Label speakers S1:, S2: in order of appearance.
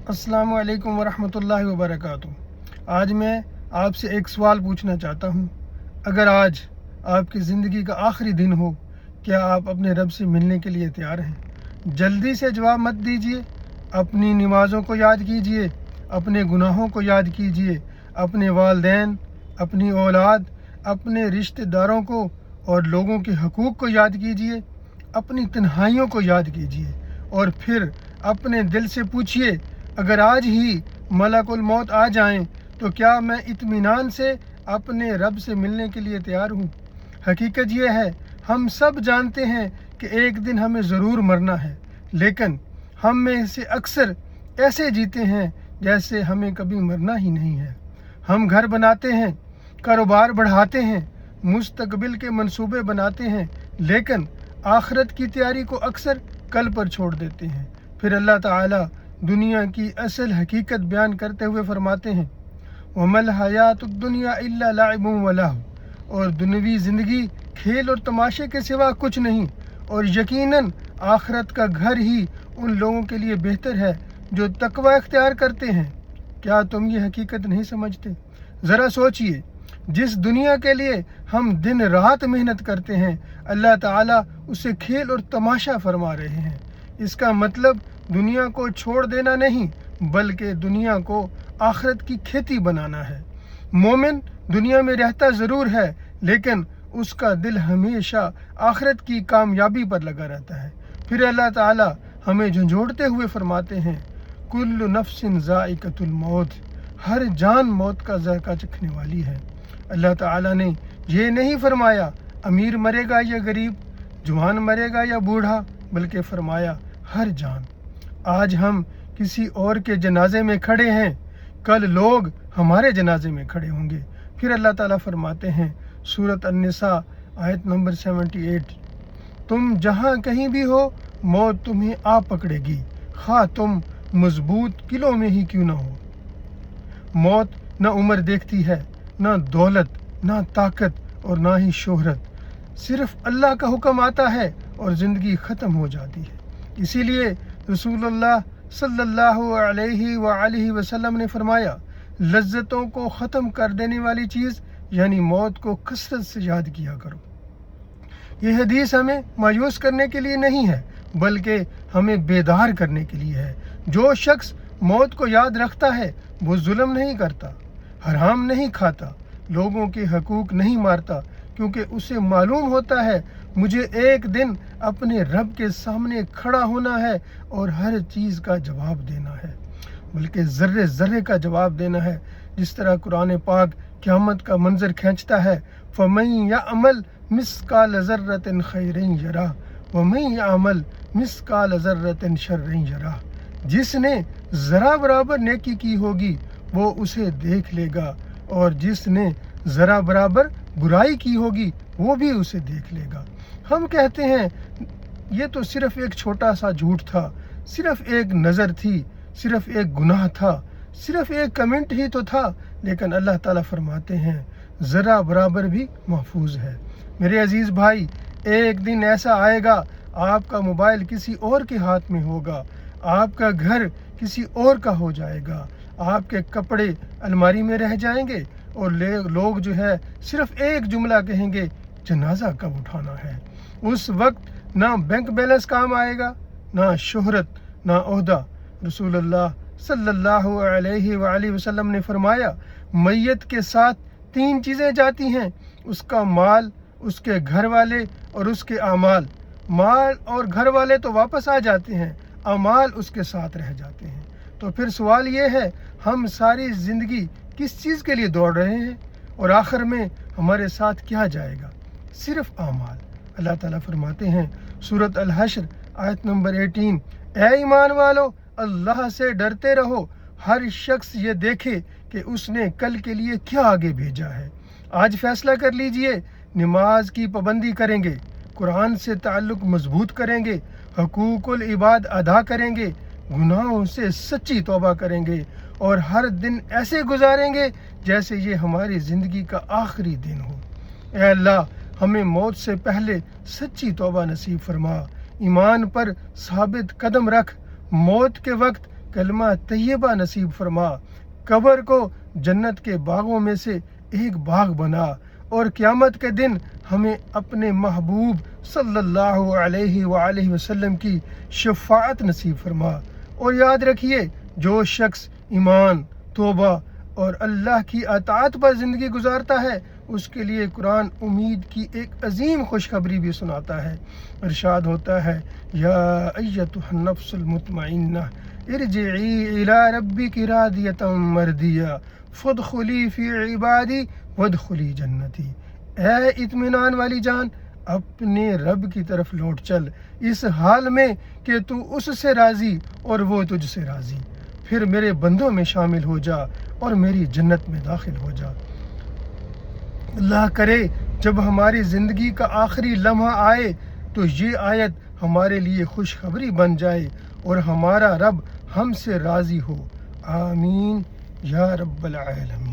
S1: अस्सलाम वालेकुम वरहमतुल्लाहि वबरकातुहू। आज मैं आपसे एक सवाल पूछना चाहता हूँ। अगर आज आपकी ज़िंदगी का आखिरी दिन हो, क्या आप अपने रब से मिलने के लिए तैयार हैं? जल्दी से जवाब मत दीजिए। अपनी नमाज़ों को याद कीजिए, अपने गुनाहों को याद कीजिए, अपने वालिदैन, अपनी औलाद, अपने रिश्तेदारों को और लोगों के हकूक़ को याद कीजिए, अपनी तन्हाइयों को याद कीजिए और फिर अपने दिल से पूछिए, अगर आज ही मलकुल मौत आ जाएं तो क्या मैं इत्मीनान से अपने रब से मिलने के लिए तैयार हूँ? हकीकत ये है, हम सब जानते हैं कि एक दिन हमें ज़रूर मरना है, लेकिन हम में से अक्सर ऐसे जीते हैं जैसे हमें कभी मरना ही नहीं है। हम घर बनाते हैं, कारोबार बढ़ाते हैं, मुस्तकबिल के मंसूबे बनाते हैं, लेकिन आखिरत की तैयारी को अक्सर कल पर छोड़ देते हैं। फिर अल्लाह ताला दुनिया की असल हकीकत बयान करते हुए फरमाते हैं, वमल हयातुद दुनिया इल्ला लाइबुन व लहव, और दुनियावी ज़िंदगी खेल और तमाशे के सिवा कुछ नहीं, और यकीनन आखिरत का घर ही उन लोगों के लिए बेहतर है जो तकवा इख्तियार करते हैं। क्या तुम ये हकीकत नहीं समझते? ज़रा सोचिए, जिस दुनिया के लिए हम दिन रात मेहनत करते हैं, अल्लाह ताला उसे खेल और तमाशा फरमा रहे हैं। इसका मतलब दुनिया को छोड़ देना नहीं, बल्कि दुनिया को आखिरत की खेती बनाना है। मोमिन दुनिया में रहता ज़रूर है, लेकिन उसका दिल हमेशा आखिरत की कामयाबी पर लगा रहता है। फिर अल्लाह ताला हमें झंझोड़ते हुए फरमाते हैं, कुल्लु नफ्सिन ज़ाइक़तुल मौत, हर जान मौत का ज़ायक़ा चखने वाली है। अल्लाह ताला ने ये नहीं फरमाया अमीर मरेगा या गरीब, जवान मरेगा या बूढ़ा, बल्कि फरमाया हर जान। आज हम किसी और के जनाजे में खड़े हैं, कल लोग हमारे जनाजे में खड़े होंगे। फिर अल्लाह ताला फरमाते हैं, सूरत अन्निसा आयत नंबर 78, तुम जहाँ कहीं भी हो, मौत तुम्हें आ पकड़ेगी, खा तुम मजबूत किलों में ही क्यों ना हो। मौत न उम्र देखती है, न दौलत, न ताकत और ना ही शोहरत। सिर्फ अल्लाह का हुक्म आता है और ज़िंदगी ख़त्म हो जाती है। इसीलिए रसूलुल्लाह सल्लल्लाहु अलैहि वसल्लम ने फरमाया, लज्जतों को ख़त्म कर देने वाली चीज़ यानी मौत को कसरत से याद किया करो। यह हदीस हमें मायूस करने के लिए नहीं है, बल्कि हमें बेदार करने के लिए है। जो शख्स मौत को याद रखता है, वो जुल्म नहीं करता, हराम नहीं खाता, लोगों के हकूक़ नहीं मारता, क्योंकि उसे मालूम होता है मुझे एक दिन अपने रब के सामने खड़ा होना है और हर चीज़ का जवाब देना है, बल्कि ज़र्रे ज़र्रे का जवाब देना है। जिस तरह कुरान पाक क़यामत का मंजर खींचता है, फ़मन यअमल मिस्काल ज़र्रतिन खैरन यरा वमन यअमल मिस्काल ज़र्रतिन शर्रन यरा। जिसने ज़रा बराबर नेकी की होगी वो उसे देख लेगा, और जिसने ज़रा बराबर बुराई की होगी वो भी उसे देख लेगा। हम कहते हैं ये तो सिर्फ़ एक छोटा सा झूठ था, सिर्फ़ एक नज़र थी, सिर्फ़ एक गुनाह था, सिर्फ़ एक कमेंट ही तो था, लेकिन अल्लाह ताला फरमाते हैं ज़रा बराबर भी महफूज है। मेरे अजीज़ भाई, एक दिन ऐसा आएगा आपका मोबाइल किसी और के हाथ में होगा, आपका घर किसी और का हो जाएगा, आपके कपड़े अलमारी में रह जाएंगे और लोग जो है सिर्फ एक जुमला कहेंगे, जनाजा कब उठाना है। उस वक्त ना बैंक बैलेंस काम आएगा, ना शोहरत, ना ओहदा। रसूलुल्लाह सल्लल्लाहु अलैहि वसल्लम ने फरमाया, मैयत के साथ 3 चीज़ें जाती हैं, उसका माल, उसके घर वाले और उसके आमाल। माल और घर वाले तो वापस आ जाते हैं, अमाल उसके साथ रह जाते हैं। तो फिर सवाल ये है, हम सारी ज़िंदगी किस चीज़ के लिए दौड़ रहे हैं और आखिर में हमारे साथ क्या जाएगा? सिर्फ आमाल। अल्लाह ताला फरमाते हैं सूरत अल हश्र आयत नंबर 18, ऐ ईमान वालो, अल्लाह से डरते रहो, हर शख्स ये देखे कि उसने कल के लिए क्या आगे भेजा है। आज फैसला कर लीजिए, नमाज की पाबंदी करेंगे, कुरान से ताल्लुक़ मजबूत करेंगे, हकूक़ुल इबाद अदा करेंगे, गुनाहों से सच्ची तौबा करेंगे और हर दिन ऐसे गुजारेंगे जैसे ये हमारी ज़िंदगी का आखिरी दिन हो। ऐ अल्लाह, हमें मौत से पहले सच्ची तौबा नसीब फरमा, ईमान पर साबित कदम रख, मौत के वक्त کلمہ طیبہ نصیب فرما، قبر کو جنت کے باغوں میں سے ایک باغ بنا، اور قیامت کے دن ہمیں اپنے محبوب صلی اللہ علیہ وآلہ وسلم کی شفاعت نصیب فرما۔ اور یاد رکھیے، جو شخص ایمان، توبہ اور اللہ کی اطاعت پر زندگی گزارتا ہے، اس کے لیے قرآن امید کی ایک عظیم خوشخبری بھی سناتا ہے۔ ارشاد ہوتا ہے، یا ایتھا النفس المطمئنہ ارجعی الی ربک راضیۃ مرضیہ فادخلی فی عبادی وادخلی جنتی۔ اے اطمینان والی جان، اپنے رب کی طرف لوٹ چل، اس حال میں کہ تو اس سے راضی اور وہ تجھ سے راضی، پھر میرے بندوں میں شامل ہو جا اور میری جنت میں داخل ہو جا۔ اللہ کرے جب ہماری زندگی کا آخری لمحہ آئے تو یہ آیت ہمارے لیے خوشخبری بن جائے اور ہمارا رب ہم سے راضی ہو۔ آمین یا رب العالمین۔